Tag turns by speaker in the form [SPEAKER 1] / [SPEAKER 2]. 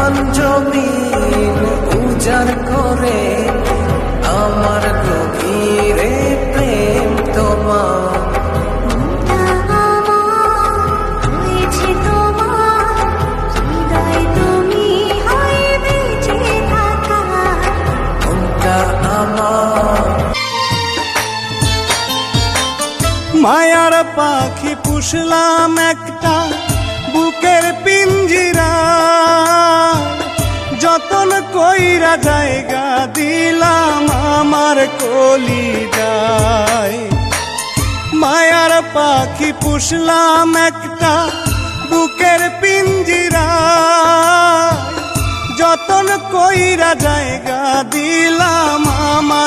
[SPEAKER 1] আসমান জমিন উজাড় করে আমার গভীরে প্রেম তোমার।
[SPEAKER 2] মায়ার পাখি পুষলাম একটা বুকের পিঞ্জিরা, যতন কইরা জায়গা দিলাম আমার কলিজায়। মায়ার পাখি পুষলাম একটা বুকের পিঞ্জিরা, যতন কইরা জায়গা দিলাম আমার